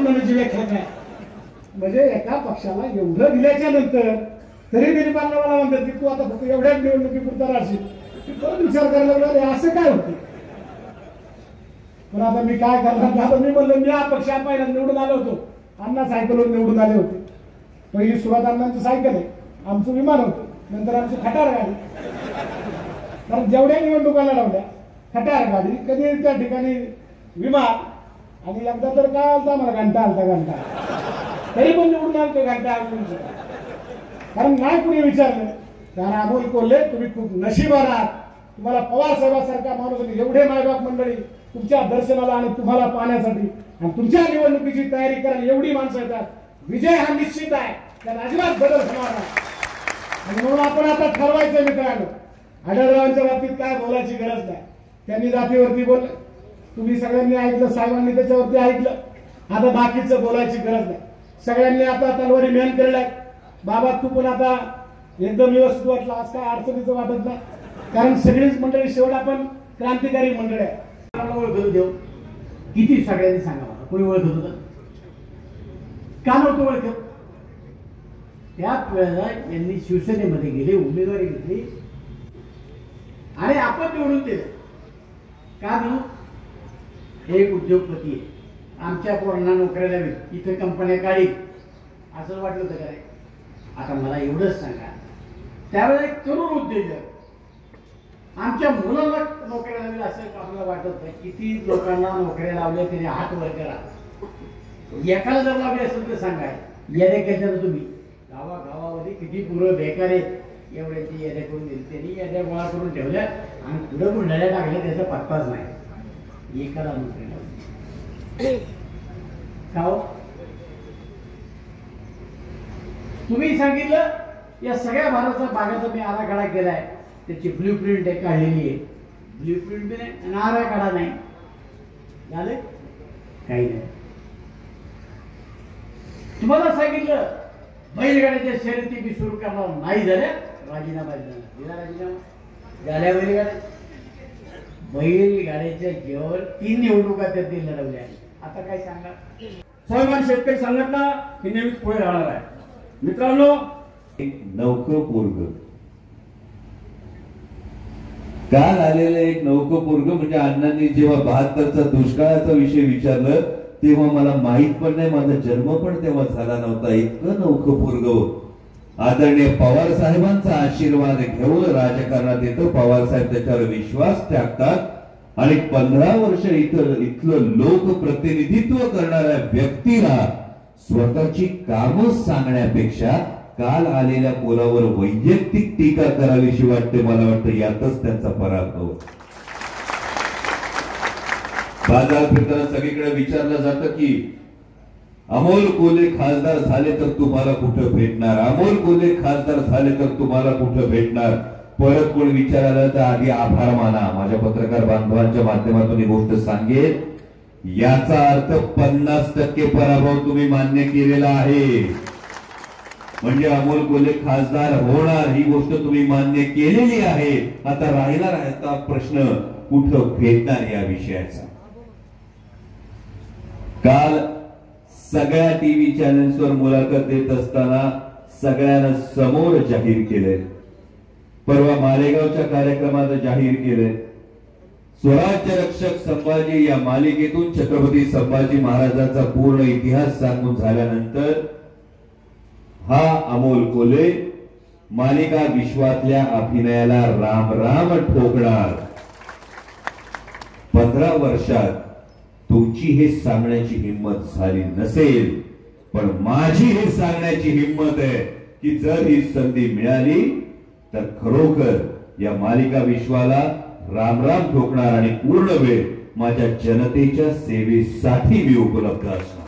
महागठबंधनाची व्याख्या काय? म्हणजे एका पक्षाला एवढं दिल्याच्या नंतर तरी गरिबांना मला म्हणतात की तू आता फक्त एवढ्याच निवडणुकीपुरता राहशील, परत विचार करायला लागला असं काय होते. पण आता मी काय करणार, आता मी म्हणलं मी हा पक्ष पहिला निवडून आलो होतो, अण्णा सायकलवर निवडून आले होते. पहिली सुरुवात अण्णांची सायकल आहे, आमचं विमान होतं, नंतर आमची खटार गाडी. कारण जेवढ्या निवडणुका लढवल्या खटार गाडी, कधी त्या ठिकाणी विमान, आणि एकदा तर काय आलता मला घंटा आलता, तरी पण निवडून आलतो घंटा आणून. कारण नाही कुणी विचारलं. कारण अमोल कोल्हे तुम्ही खूप नशीबवान आहात, तुम्हाला पवार साहेबांसारखा माणूस, एवढे मायबाप मंडळी तुमच्या दर्शनाला आणि तुम्हाला पाहण्यासाठी, आणि तुमच्या निवडणुकीची तयारी करायला एवढी माणसं येतात. विजय हा निश्चित आहे, त्यात अजिबात बदल होणार नाही. आणि म्हणून आपण आता ठरवायचं मित्रांनो, आढळरावांच्या बाबतीत काय बोलायची गरज नाही. त्यांनी जातीवरती बोलले, तुम्ही सगळ्यांनी ऐकलं, साहेबांनी त्याच्यावरती ऐकलं. आता बाकीचं बोलायची गरज नाही. सगळ्यांनी आता तलवारी मेहनत केलेल्या आहे. बाबा तू पण आता एकदम व्यवस्थित वाटलं, आज काय अडचणीचं वाटत नाही. कारण सगळीच मंडळी शेवट आपण क्रांतिकारी मंडळ आहे. ओळखत देऊ किती सगळ्यांनी सांगा मला, कोणी ओळखत होतं का नव्हतं ओळखत? त्याच वेळेला यांनी शिवसेनेमध्ये गेले, उमेदवारी घेतली आणि आपण निवडून दिलं. का म्हणून? एक उद्योगपती आहे, आमच्या पोरांना नोकऱ्या द्यावी, इथे कंपन्या काढी, असं वाटलं होतं काय? आता मला एवढंच सांगा, त्यावेळेला एक तरुण उद्योजक आमच्या मुलाला नोकऱ्या लावल्या असं आपल्याला वाटत नाही. किती लोकांना नोकऱ्या लावल्या तरी हात वर करा. एकाला जर लावले असेल तर सांगा, याद्या केल्या तुम्ही गावागावामध्ये किती पुरं बेकार आहेत, एवढ्याची याद्या करून दिली त्यांनी, याद्या गोळा करून ठेवल्या आणि पुढं बुलढाण्याला टाकल्या, त्याचा पत्ताच नाही. एकाला नोकरी लावली का हो? तुम्ही सांगितलं या सगळ्या भारताचा भागाचा मी आराखडा केलाय, त्याची ब्ल्यूप्रिंट एक काढलेली आहे. ब्ल्यूप्रिंट बी नाही आणि आराखडा नाही, झाले काही नाही. तुम्हाला सांगितलं बैलगाड्याच्या शर्यती बी सुरू करणार नाही झाल्या, राजीनामा दिला. राजीनामा झाल्या बैलगाड्या, बैलगाड्याच्या जीवावर 3 निवडणुका त्यांनी लढवल्या. आता काय सांगा? स्वाभिमान शेतकरी संघटना ही नेहमीच पुढे राहणार आहे. मित्रांनो, एक नौकं पोरग काल आलेलं एक नौकं पोरग म्हणजे अण्णांनी जेव्हा 72चा दुष्काळाचा विषय विचारलं तेव्हा मला माहित पण नाही, माझा जन्म पण तेव्हा झाला नव्हता. इतकं नौकं पोरग आदरणीय पवार साहेबांचा आशीर्वाद घेऊन राजकारणात येतं. पवार साहेब त्याच्यावर विश्वास टाकतात आणि 15 वर्ष इथलं लोकप्रतिनिधित्व करणाऱ्या व्यक्तीला स्वतःची कामं सांगण्यापेक्षा काल आलेल्या पोलावर वैयक्तिक टीका करावीशी वाटते. मला वाटतं यातच त्यांचा पराभव. बाजार फिरताना सगळीकडे विचारलं जातं की अमोल कोल्हे खासदार झाले तर तुम्हाला कुठं भेटणार, अमोल कोल्हे खासदार झाले तर तुम्हाला कुठं भेटणार. परत कोण विचारायला तर आधी आभार माना. माझ्या पत्रकार बांधवांच्या माध्यमातून ही गोष्ट सांगेल, याचा अर्थ 50% पराभव तुम्ही मान्य केलेला आहे. म्हणजे अमोल कोल्हे खासदार होणार ही गोष्ट तुम्ही मान्य केलेली आहे. आता राहिला राहता प्रश्न कुठं भेटणार या विषयाचा. काल सगळ्या टीव्ही चॅनल्सवर मुलाखत देत असताना सगळ्यांना समोर जाहीर केले, परवा मालेगावच्या कार्यक्रमात जाहीर केले, स्वराज्य रक्षक संभाजी या मालिकेतून छत्रपती संभाजी महाराजांचा पूर्ण इतिहास सांगून झाल्यानंतर हा अमोल कोल्हे मालिका विश्वातल्या अभिनयाला राम राम ठोकणार. 15 वर्षात तुमची हे सांगण्याची हिंमत झाली नसेल, पण माझी हे सांगण्याची हिंमत आहे की जर ही संधी मिळाली तर खरोखर या मालिका विश्वाला राम राम ठोकणार आणि पूर्ण वेळ माझ्या जनतेच्या सेवेसाठी मी उपलब्ध असणार.